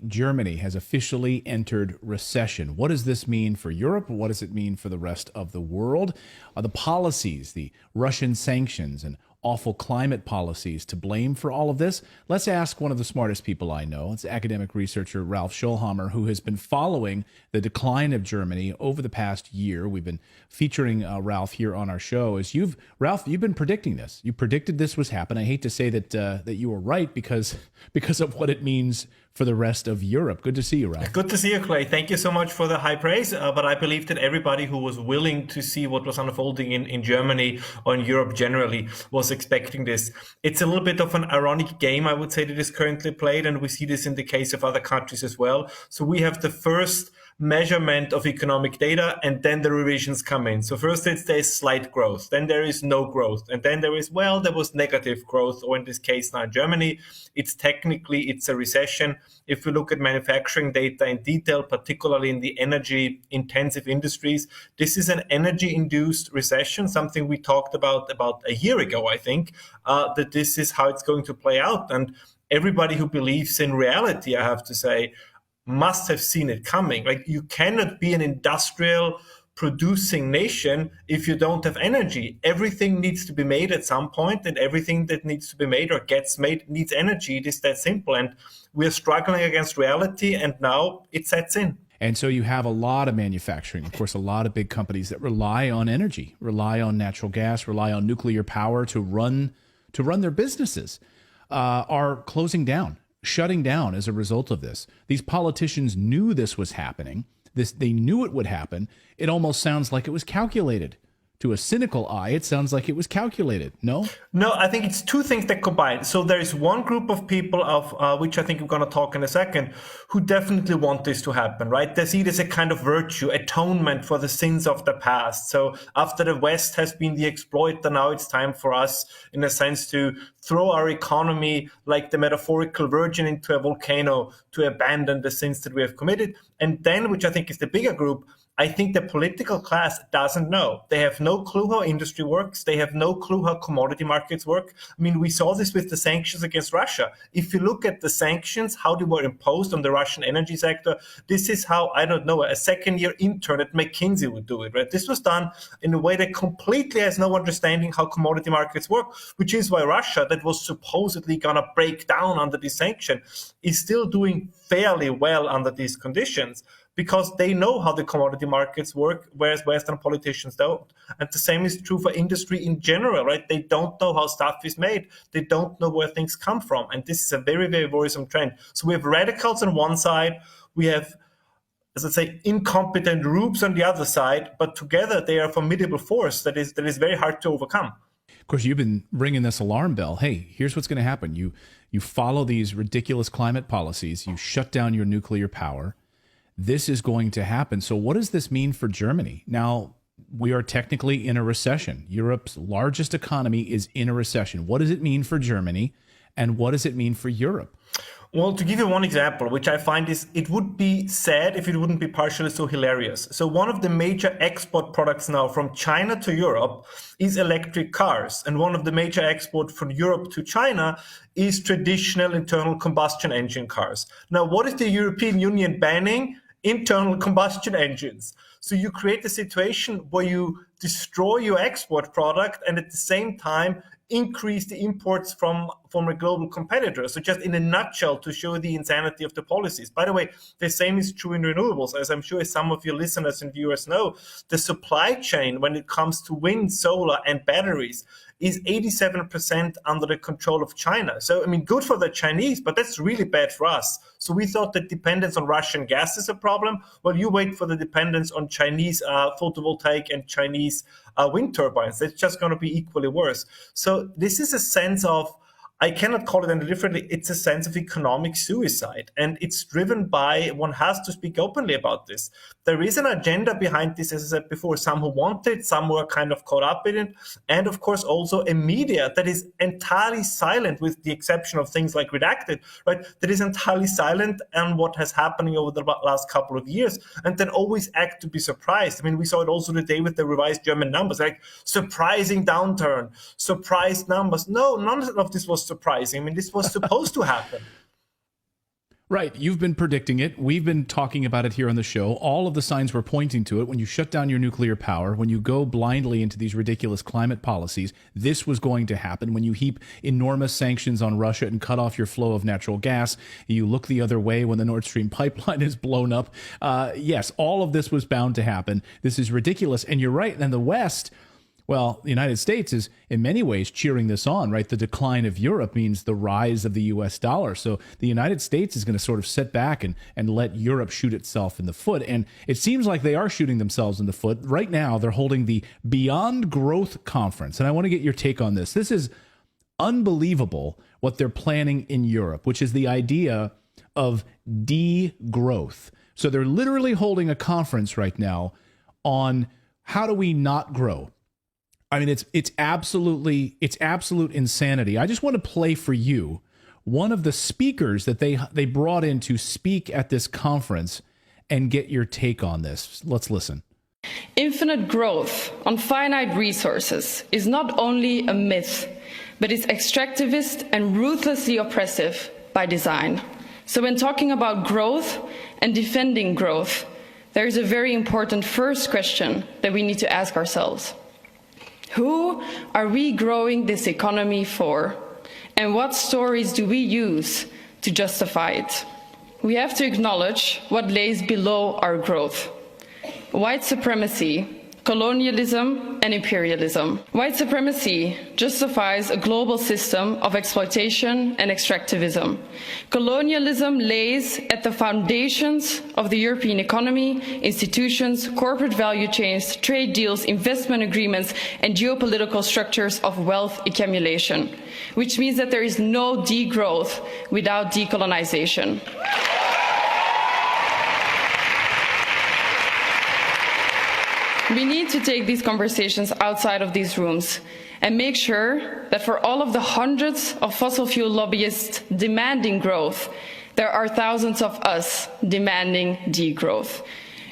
Germany has officially entered recession. What does this mean for Europe? What does it mean for the rest of the world? Are the policies, the Russian sanctions and awful climate policies to blame for all of this? Let's ask one of the smartest people I know. It's academic researcher Ralph Schoelhammer, who has been following the decline of Germany over the past year. We've been featuring Ralph here on our show. Ralph, you've been predicting this. You predicted this was happening. I hate to say that you were right because of what it means for the rest of Europe. Good to see you, Ralph. Good to see you, Clay. Thank you so much for the high praise. But I believe that everybody who was willing to see what was unfolding in Germany or in Europe generally was expecting this. It's a little bit of an ironic game, I would say, that is currently played, and we see this in the case of other countries as well. So we have the first measurement of economic data, and then the revisions come in. So first there's slight growth, then there is no growth, and then there was negative growth, or in this case now in Germany, it's a recession. If we look at manufacturing data in detail, particularly in the energy intensive industries, this is an energy induced recession, something we talked about a year ago, I think, that this is how it's going to play out. And everybody who believes in reality, I have to say, must have seen it coming. Like, you cannot be an industrial producing nation if you don't have energy. Everything needs to be made at some point, and everything that needs to be made or gets made needs energy. It is that simple. And we're struggling against reality, and now it sets in. And so you have a lot of manufacturing, of course, a lot of big companies that rely on energy, rely on natural gas, rely on nuclear power to run their businesses, are closing down, shutting down as a result of this. These politicians knew this was happening. They knew it would happen. It almost sounds like it was calculated. To a cynical eye, it sounds like it was calculated. No? No, I think it's two things that combine. So there is one group of people, of which I think we're going to talk in a second, who definitely want this to happen, right? They see it as a kind of virtue, atonement for the sins of the past. So after the West has been the exploiter, now it's time for us, in a sense, to throw our economy like the metaphorical virgin into a volcano to abandon the sins that we have committed. And then, which I think is the bigger group, I think the political class doesn't know. They have no clue how industry works. They have no clue how commodity markets work. I mean, we saw this with the sanctions against Russia. If you look at the sanctions, how they were imposed on the Russian energy sector, this is how, I don't know, a second-year intern at McKinsey would do it, right? This was done in a way that completely has no understanding how commodity markets work, which is why Russia, that was supposedly going to break down under this sanction, is still doing fairly well under these conditions, because they know how the commodity markets work, whereas Western politicians don't. And the same is true for industry in general, right? They don't know how stuff is made. They don't know where things come from. And this is a very, very worrisome trend. So we have radicals on one side. We have, as I say, incompetent rubes on the other side. But together they are a formidable force that is very hard to overcome. Of course, you've been ringing this alarm bell. Hey, here's what's going to happen. You follow these ridiculous climate policies. You shut down your nuclear power. This is going to happen. So what does this mean for Germany? Now, we are technically in a recession. Europe's largest economy is in a recession. What does it mean for Germany, and what does it mean for Europe? Well, to give you one example, which I find is, it would be sad if it wouldn't be partially so hilarious. So one of the major export products now from China to Europe is electric cars. And one of the major exports from Europe to China is traditional internal combustion engine cars. Now, what is the European Union banning? Internal combustion engines. So you create a situation where you destroy your export product and at the same time increase the imports from a global competitor. So just in a nutshell, to show the insanity of the policies. By the way, the same is true in renewables. As I'm sure some of your listeners and viewers know, the supply chain when it comes to wind, solar, and batteries is 87% under the control of China. So, I mean, good for the Chinese, but that's really bad for us. So we thought that dependence on Russian gas is a problem. Well, you wait for the dependence on Chinese photovoltaic and Chinese wind turbines. It's just going to be equally worse. So this is a sense of, I cannot call it any differently, it's a sense of economic suicide. And it's driven by, one has to speak openly about this. There is an agenda behind this, as I said before, some who want it, some who are kind of caught up in it, and of course also a media that is entirely silent, with the exception of things like Redacted, right? That is entirely silent on what has happening over the last couple of years, and then always act to be surprised. I mean, we saw it also today with the revised German numbers, like surprising downturn, surprised numbers. No, none of this was surprising. I mean, this was supposed to happen. Right. You've been predicting it. We've been talking about it here on the show. All of the signs were pointing to it. When you shut down your nuclear power, when you go blindly into these ridiculous climate policies, this was going to happen. When you heap enormous sanctions on Russia and cut off your flow of natural gas, you look the other way when the Nord Stream pipeline is blown up. Yes, all of this was bound to happen. This is ridiculous. And you're right. And the West, well, the United States is in many ways cheering this on, right? The decline of Europe means the rise of the US dollar. So the United States is going to sort of sit back and let Europe shoot itself in the foot. And it seems like they are shooting themselves in the foot. Right now, they're holding the Beyond Growth Conference. And I want to get your take on this. This is unbelievable what they're planning in Europe, which is the idea of degrowth. So they're literally holding a conference right now on how do we not grow? I mean, it's absolute insanity. I just want to play for you one of the speakers that they brought in to speak at this conference and get your take on this. Let's listen. Infinite growth on finite resources is not only a myth, but it's extractivist and ruthlessly oppressive by design. So when talking about growth and defending growth, there is a very important first question that we need to ask ourselves. Who are we growing this economy for? And what stories do we use to justify it? We have to acknowledge what lays below our growth. White supremacy, colonialism, and imperialism. White supremacy justifies a global system of exploitation and extractivism. Colonialism lays at the foundations of the European economy, institutions, corporate value chains, trade deals, investment agreements, and geopolitical structures of wealth accumulation, which means that there is no degrowth without decolonization. We need to take these conversations outside of these rooms and make sure that for all of the hundreds of fossil fuel lobbyists demanding growth, there are thousands of us demanding degrowth.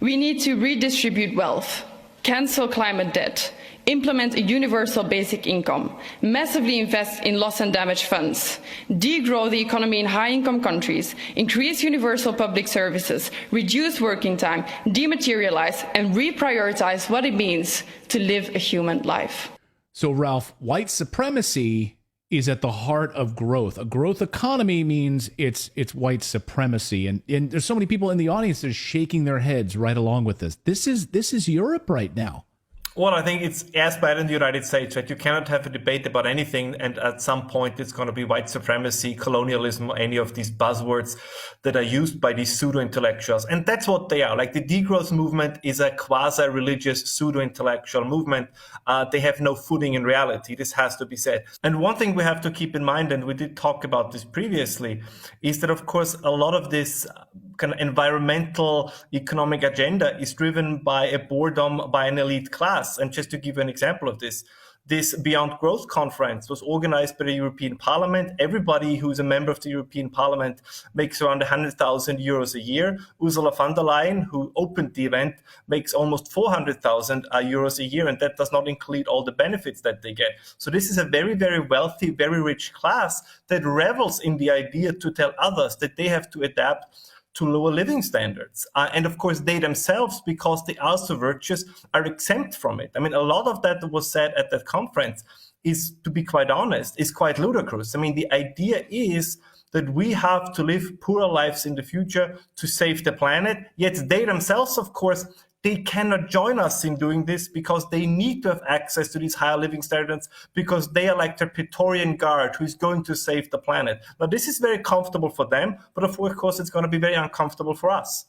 We need to redistribute wealth, cancel climate debt, implement a universal basic income, massively invest in loss and damage funds, degrow the economy in high-income countries, increase universal public services, reduce working time, dematerialize, and reprioritize what it means to live a human life. So, Ralph, white supremacy is at the heart of growth. A growth economy means it's white supremacy. And there's so many people in the audience that are shaking their heads right along with this. This is Europe right now. Well, I think it's as bad in the United States, right? You cannot have a debate about anything, and at some point it's going to be white supremacy, colonialism, or any of these buzzwords that are used by these pseudo-intellectuals. And that's what they are. Like the degrowth movement is a quasi-religious pseudo-intellectual movement. They have no footing in reality. This has to be said. And one thing we have to keep in mind, and we did talk about this previously, is that, of course, a lot of this kind of environmental economic agenda is driven by a boredom by an elite class. And just to give you an example of this Beyond Growth conference was organized by the European Parliament. Everybody who's a member of the European Parliament makes around 100,000 euros a year. Ursula von der Leyen, who opened the event, makes almost 400,000 euros a year, and that does not include all the benefits that they get. So this is a very, very wealthy, very rich class that revels in the idea to tell others that they have to adapt to lower living standards. And of course, they themselves, because they are so virtuous, are exempt from it. I mean, a lot of that was said at that conference is, to be quite honest, is quite ludicrous. I mean, the idea is that we have to live poorer lives in the future to save the planet, yet they themselves, of course, they cannot join us in doing this because they need to have access to these higher living standards because they are like the Praetorian Guard who is going to save the planet. Now, this is very comfortable for them, but of course, it's going to be very uncomfortable for us.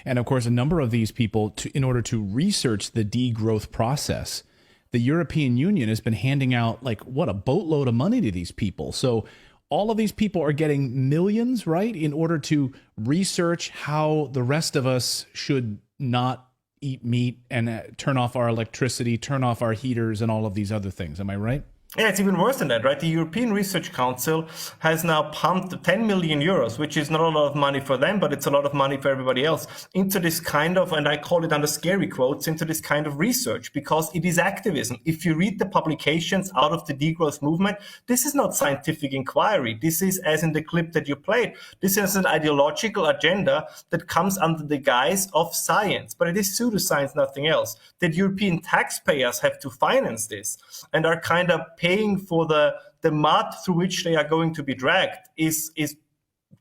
And of course, a number of these people, in order to research the degrowth process, the European Union has been handing out a boatload of money to these people. So all of these people are getting millions, right, in order to research how the rest of us should not eat meat and turn off our electricity, turn off our heaters, and all of these other things. Am I right? Yeah, it's even worse than that, right? The European Research Council has now pumped 10 million euros, which is not a lot of money for them, but it's a lot of money for everybody else, into this kind of, and I call it under scary quotes, into this kind of research, because it is activism. If you read the publications out of the degrowth movement, this is not scientific inquiry. This is, as in the clip that you played, this is an ideological agenda that comes under the guise of science, but it is pseudoscience, nothing else. That European taxpayers have to finance this and are kind of paying for the mud through which they are going to be dragged is,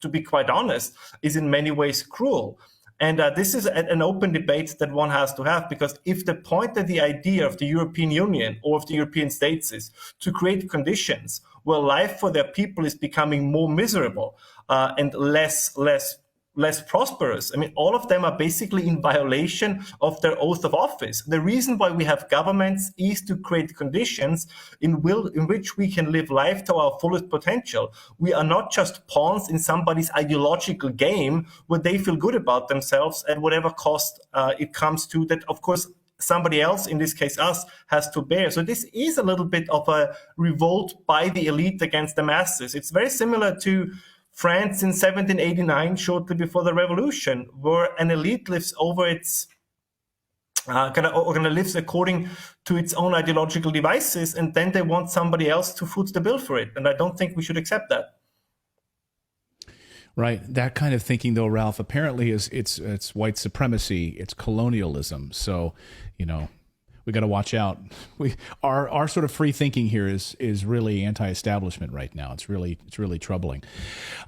to be quite honest, is in many ways cruel. And this is an open debate that one has to have, because if the point that the idea of the European Union or of the European states is to create conditions where life for their people is becoming more miserable and less prosperous. I mean, all of them are basically in violation of their oath of office. The reason why we have governments is to create conditions in which we can live life to our fullest potential. We are not just pawns in somebody's ideological game where they feel good about themselves at whatever cost it comes to, that, of course, somebody else, in this case us, has to bear. So this is a little bit of a revolt by the elite against the masses. It's very similar to France in 1789, shortly before the revolution, where an elite lives over its lives according to its own ideological devices, and then they want somebody else to foot the bill for it. And I don't think we should accept that. Right. That kind of thinking, though, Ralph, apparently it's white supremacy, it's colonialism. So, we got to watch out. Our sort of free thinking here is really anti-establishment right now. It's really troubling.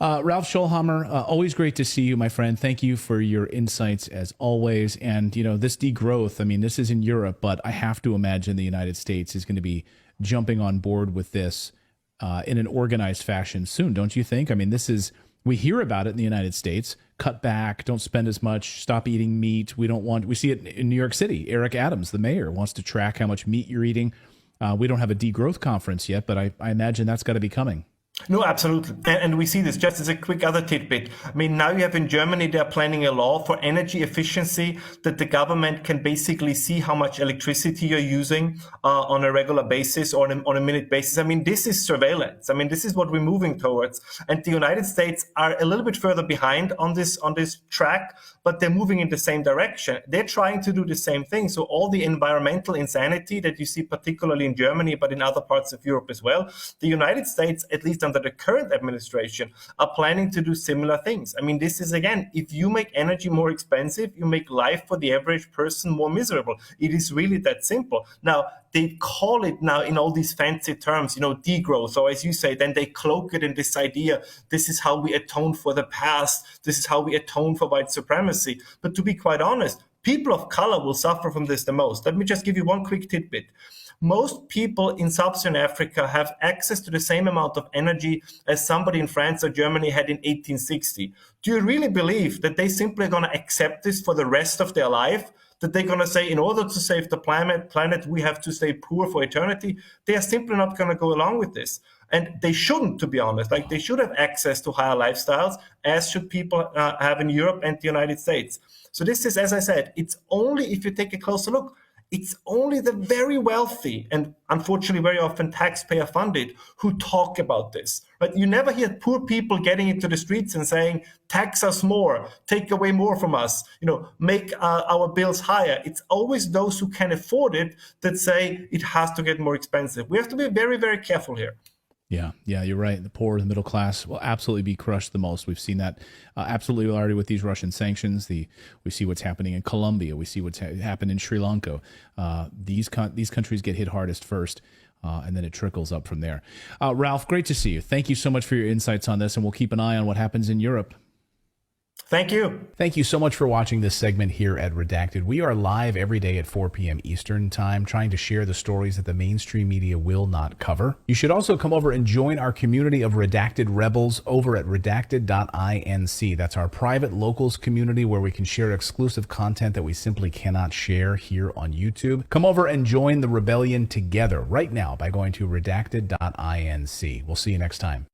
Ralph Schoelhammer, always great to see you, my friend. Thank you for your insights as always. And this degrowth, I mean, this is in Europe, but I have to imagine the United States is going to be jumping on board with this in an organized fashion soon, don't you think? I mean, we hear about it in the United States. Cut back, don't spend as much, stop eating meat. We see it in New York City. Eric Adams, the mayor, wants to track how much meat you're eating. We don't have a degrowth conference yet, but I imagine that's got to be coming. No, absolutely. And we see this just as a quick other tidbit. I mean, now you have in Germany, they're planning a law for energy efficiency that the government can basically see how much electricity you're using on a regular basis or on a minute basis. I mean, this is surveillance. I mean, this is what we're moving towards. And the United States are a little bit further behind on this track, but they're moving in the same direction. They're trying to do the same thing. So all the environmental insanity that you see, particularly in Germany, but in other parts of Europe as well, the United States, at least under the current administration, are planning to do similar things. I mean, this is, again, if you make energy more expensive, you make life for the average person more miserable. It is really that simple. Now, they call it now in all these fancy terms, degrowth, or as you say, then they cloak it in this idea, this is how we atone for the past, this is how we atone for white supremacy. But to be quite honest, people of color will suffer from this the most. Let me just give you one quick tidbit. Most people in sub-Saharan Africa have access to the same amount of energy as somebody in France or Germany had in 1860. Do you really believe that they simply are going to accept this for the rest of their life? That they're going to say, in order to save the planet, we have to stay poor for eternity? They are simply not going to go along with this. And they shouldn't, to be honest. Like, they should have access to higher lifestyles, as should people have in Europe and the United States. So this is, as I said, it's only, if you take a closer look, it's only the very wealthy and unfortunately very often taxpayer funded who talk about this. But you never hear poor people getting into the streets and saying, tax us more, take away more from us, make our bills higher. It's always those who can afford it that say it has to get more expensive. We have to be very, very careful here. Yeah, you're right. The poor, the middle class will absolutely be crushed the most. We've seen that absolutely already with these Russian sanctions. We see what's happening in Colombia. We see what's happened in Sri Lanka. These countries get hit hardest first, and then it trickles up from there. Ralph, great to see you. Thank you so much for your insights on this, and we'll keep an eye on what happens in Europe. Thank you. Thank you so much for watching this segment here at Redacted. We are live every day at 4 p.m. Eastern Time, trying to share the stories that the mainstream media will not cover. You should also come over and join our community of Redacted Rebels over at redacted.inc. That's our private locals community where we can share exclusive content that we simply cannot share here on YouTube. Come over and join the rebellion together right now by going to redacted.inc. We'll see you next time.